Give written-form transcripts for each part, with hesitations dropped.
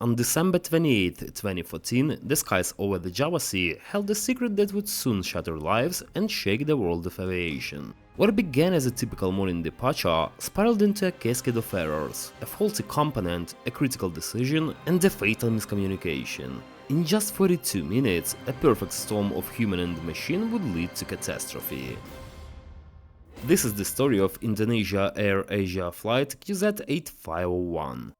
On December 28, 2014, the skies over the Java Sea held a secret that would soon shatter lives and shake the world of aviation. What began as a typical morning departure spiraled into a cascade of errors, a faulty component, a critical decision, and a fatal miscommunication. In just 42 minutes, a perfect storm of human and machine would lead to catastrophe. This is the story of Indonesia AirAsia flight QZ8501.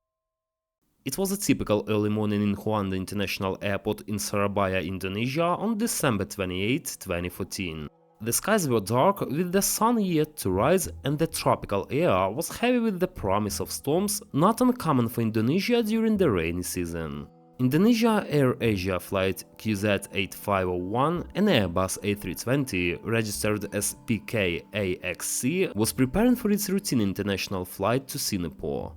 It was a typical early morning in Juanda International Airport in Surabaya, Indonesia on December 28, 2014. The skies were dark with the sun yet to rise, and the tropical air was heavy with the promise of storms not uncommon for Indonesia during the rainy season. Indonesia AirAsia flight QZ8501, an Airbus A320 registered as PKAXC, was preparing for its routine international flight to Singapore.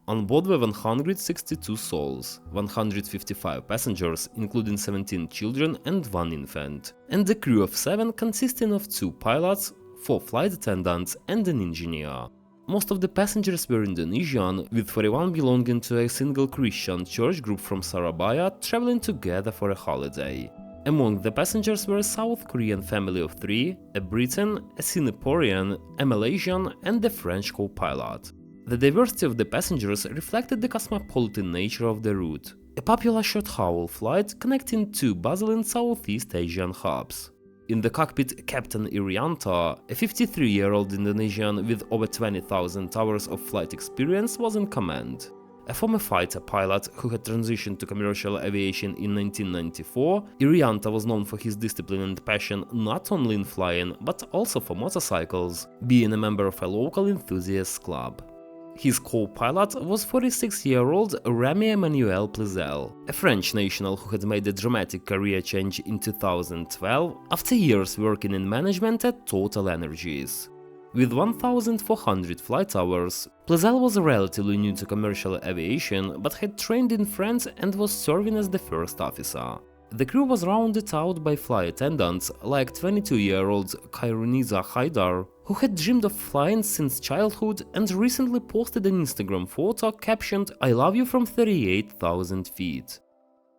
On board were 162 souls, 155 passengers, including 17 children and 1 infant, and a crew of 7 consisting of 2 pilots, 4 flight attendants and an engineer. Most of the passengers were Indonesian, with 41 belonging to a single Christian church group from Surabaya traveling together for a holiday. Among the passengers were a South Korean family of 3, a Briton, a Singaporean, a Malaysian and a French co-pilot. The diversity of the passengers reflected the cosmopolitan nature of the route, a popular short-haul flight connecting 2 bustling Southeast Asian hubs. In the cockpit, Captain Irianto, a 53-year-old Indonesian with over 20,000 hours of flight experience, was in command. A former fighter pilot who had transitioned to commercial aviation in 1994, Irianto was known for his discipline and passion not only in flying but also for motorcycles, being a member of a local enthusiasts club. His co-pilot was 46-year-old Remy Emmanuel Plezel, a French national who had made a dramatic career change in 2012 after years working in management at Total Energies. With 1,400 flight hours, Plezel was relatively new to commercial aviation but had trained in France and was serving as the first officer. The crew was rounded out by flight attendants like 22-year-old Kairuniza Haidar, who had dreamed of flying since childhood and recently posted an Instagram photo captioned "I love you from 38,000 feet."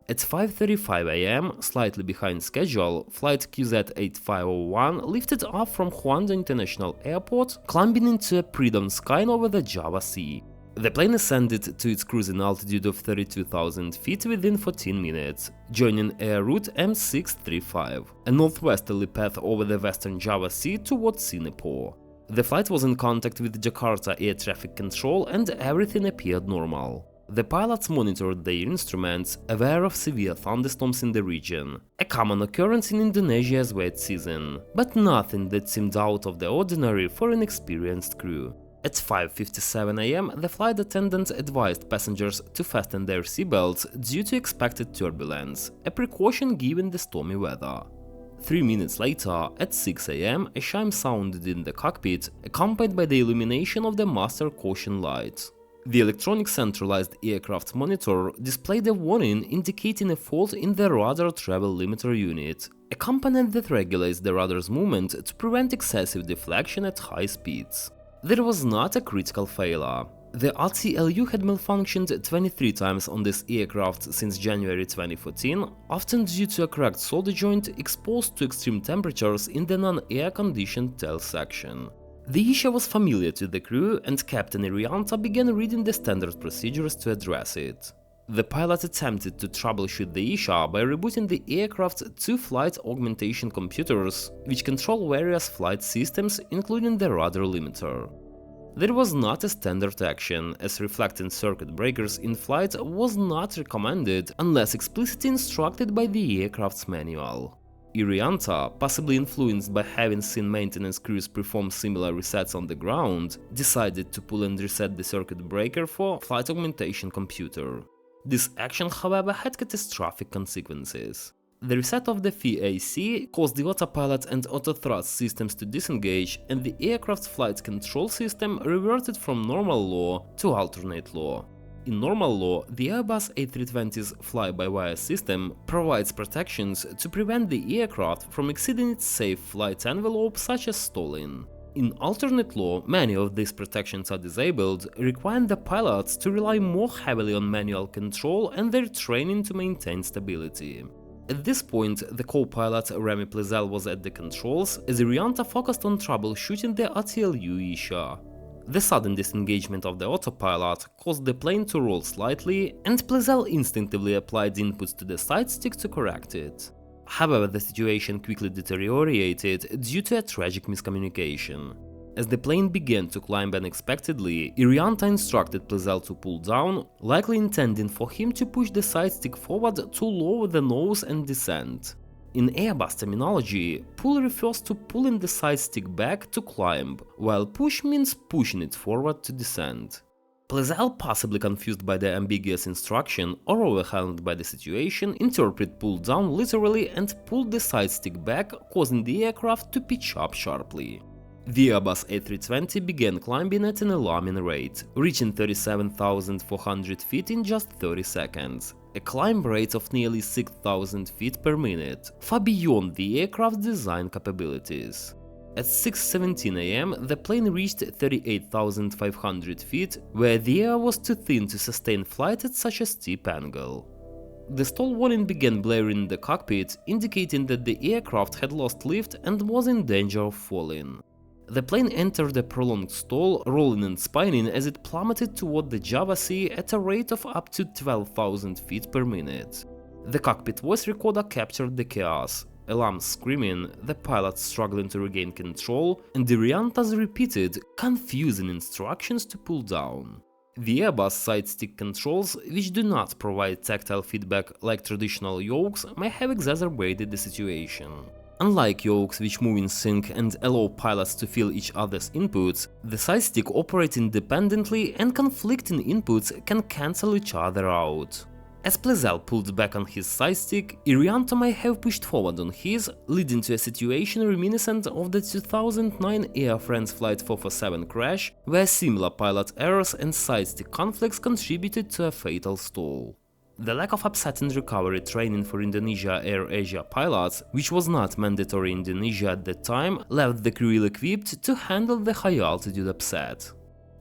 At 5:35 am, slightly behind schedule, flight QZ8501 lifted off from Juanda International Airport, climbing into a pre-dawn sky over the Java Sea. The plane ascended to its cruising altitude of 32,000 feet within 14 minutes, joining Air Route M635, a northwesterly path over the western Java Sea towards Singapore. The flight was in contact with Jakarta Air Traffic Control and everything appeared normal. The pilots monitored their instruments, aware of severe thunderstorms in the region, a common occurrence in Indonesia's wet season, but nothing that seemed out of the ordinary for an experienced crew. At 5:57 am, the flight attendants advised passengers to fasten their seatbelts due to expected turbulence, a precaution given the stormy weather. 3 minutes later, at 6 am, a chime sounded in the cockpit, accompanied by the illumination of the master caution light. The electronic centralized aircraft monitor displayed a warning indicating a fault in the radar travel limiter unit, a component that regulates the radar's movement to prevent excessive deflection at high speeds. There was not a critical failure. The RTLU had malfunctioned 23 times on this aircraft since January 2014, often due to a cracked solder joint exposed to extreme temperatures in the non-air-conditioned tail section. The issue was familiar to the crew, and Captain Irianto began reading the standard procedures to address it. The pilot attempted to troubleshoot the issue by rebooting the aircraft's 2 flight augmentation computers, which control various flight systems, including the radar limiter. There was not a standard action, as reflecting circuit breakers in flight was not recommended unless explicitly instructed by the aircraft's manual. Irianto, possibly influenced by having seen maintenance crews perform similar resets on the ground, decided to pull and reset the circuit breaker for flight augmentation computer. This action, however, had catastrophic consequences. The reset of the FAC caused the autopilot and autothrust systems to disengage, and the aircraft's flight control system reverted from normal law to alternate law. In normal law, the Airbus A320's fly-by-wire system provides protections to prevent the aircraft from exceeding its safe flight envelope, such as stalling. In alternate law, many of these protections are disabled, requiring the pilots to rely more heavily on manual control and their training to maintain stability. At this point, the co-pilot Remy Plezel was at the controls, as Irianta focused on troubleshooting the ATLU issue. The sudden disengagement of the autopilot caused the plane to roll slightly, and Plezel instinctively applied inputs to the side stick to correct it. However, the situation quickly deteriorated due to a tragic miscommunication. As the plane began to climb unexpectedly, Irianta instructed Plezel to pull down, likely intending for him to push the side stick forward to lower the nose and descend. In Airbus terminology, pull refers to pulling the side stick back to climb, while push means pushing it forward to descend. Plezel, possibly confused by the ambiguous instruction or overwhelmed by the situation, interpreted pull down literally and pulled the side stick back, causing the aircraft to pitch up sharply. The Airbus A320 began climbing at an alarming rate, reaching 37,400 feet in just 30 seconds, a climb rate of nearly 6,000 feet per minute, far beyond the aircraft's design capabilities. At 6:17 am, the plane reached 38,500 feet, where the air was too thin to sustain flight at such a steep angle. The stall warning began blaring in the cockpit, indicating that the aircraft had lost lift and was in danger of falling. The plane entered a prolonged stall, rolling and spinning as it plummeted toward the Java Sea at a rate of up to 12,000 feet per minute. The cockpit voice recorder captured the chaos. Alarms screaming, the pilots struggling to regain control, and Irianta's repeated, confusing instructions to pull down. The Airbus side stick controls, which do not provide tactile feedback like traditional yokes, may have exacerbated the situation. Unlike yokes which move in sync and allow pilots to feel each other's inputs, the side stick operates independently and conflicting inputs can cancel each other out. As Plezel pulled back on his side stick, Irianta may have pushed forward on his, leading to a situation reminiscent of the 2009 Air France Flight 447 crash, where similar pilot errors and side stick conflicts contributed to a fatal stall. The lack of upsetting recovery training for Indonesia AirAsia pilots, which was not mandatory in Indonesia at the time, left the crew ill-equipped to handle the high-altitude upset.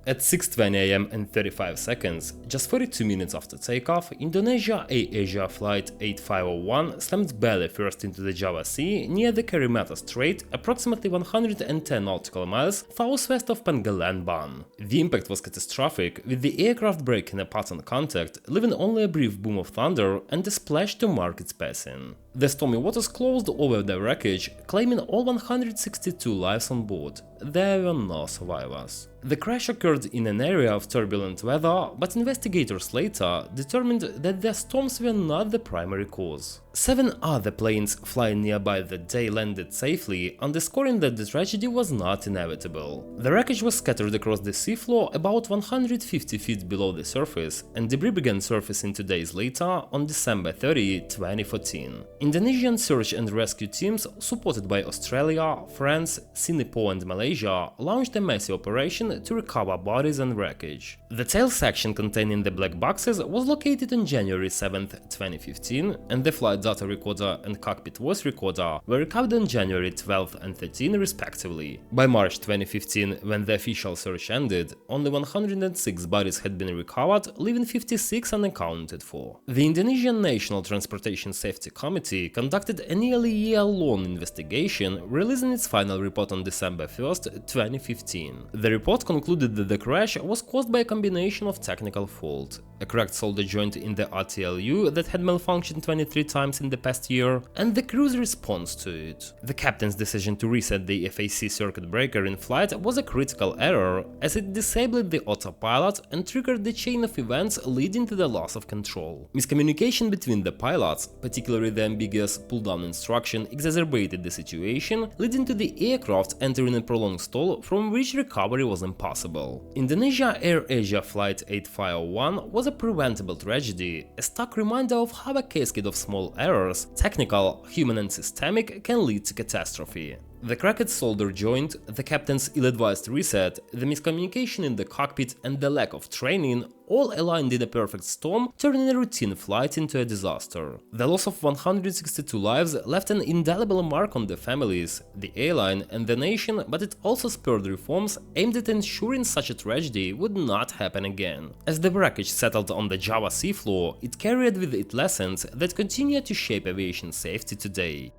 At 6:20 am and 35 seconds, just 42 minutes after takeoff, Indonesia AirAsia Flight 8501 slammed belly first into the Java Sea near the Karimata Strait, approximately 110 nautical miles southwest of Pengalan, Ban. The impact was catastrophic, with the aircraft breaking apart on contact, leaving only a brief boom of thunder and a splash to mark its passing. The stormy waters closed over the wreckage, claiming all 162 lives on board. There were no survivors. The crash occurred in an area of turbulent weather, but investigators later determined that the storms were not the primary cause. 7 other planes flying nearby that day landed safely, underscoring that the tragedy was not inevitable. The wreckage was scattered across the seafloor about 150 feet below the surface, and debris began surfacing 2 days later, on December 30, 2014. Indonesian search and rescue teams, supported by Australia, France, Singapore and Malaysia, launched a massive operation to recover bodies and wreckage. The tail section containing the black boxes was located on January 7, 2015, and the flight data recorder and cockpit voice recorder were recovered on January 12 and 13 respectively. By March 2015, when the official search ended, only 106 bodies had been recovered, leaving 56 unaccounted for. The Indonesian National Transportation Safety Committee conducted a nearly year-long investigation, releasing its final report on December 1, 2015. The report concluded that the crash was caused by a combination of technical fault: a cracked solder joint in the ATLU that had malfunctioned 23 times in the past year, and the crew's response to it. The captain's decision to reset the FAC circuit breaker in flight was a critical error, as it disabled the autopilot and triggered the chain of events leading to the loss of control. Miscommunication between the pilots, particularly the ambiguous pull-down instruction, exacerbated the situation, leading to the aircraft entering a prolonged stall from which recovery was impossible. Indonesia AirAsia Flight 8501 was a preventable tragedy, a stark reminder of how a cascade of small errors, technical, human and systemic, can lead to catastrophe. The cracked solder joint, the captain's ill-advised reset, the miscommunication in the cockpit and the lack of training all aligned in a perfect storm, turning a routine flight into a disaster. The loss of 162 lives left an indelible mark on the families, the airline and the nation, but it also spurred reforms aimed at ensuring such a tragedy would not happen again. As the wreckage settled on the Java seafloor, it carried with it lessons that continue to shape aviation safety today.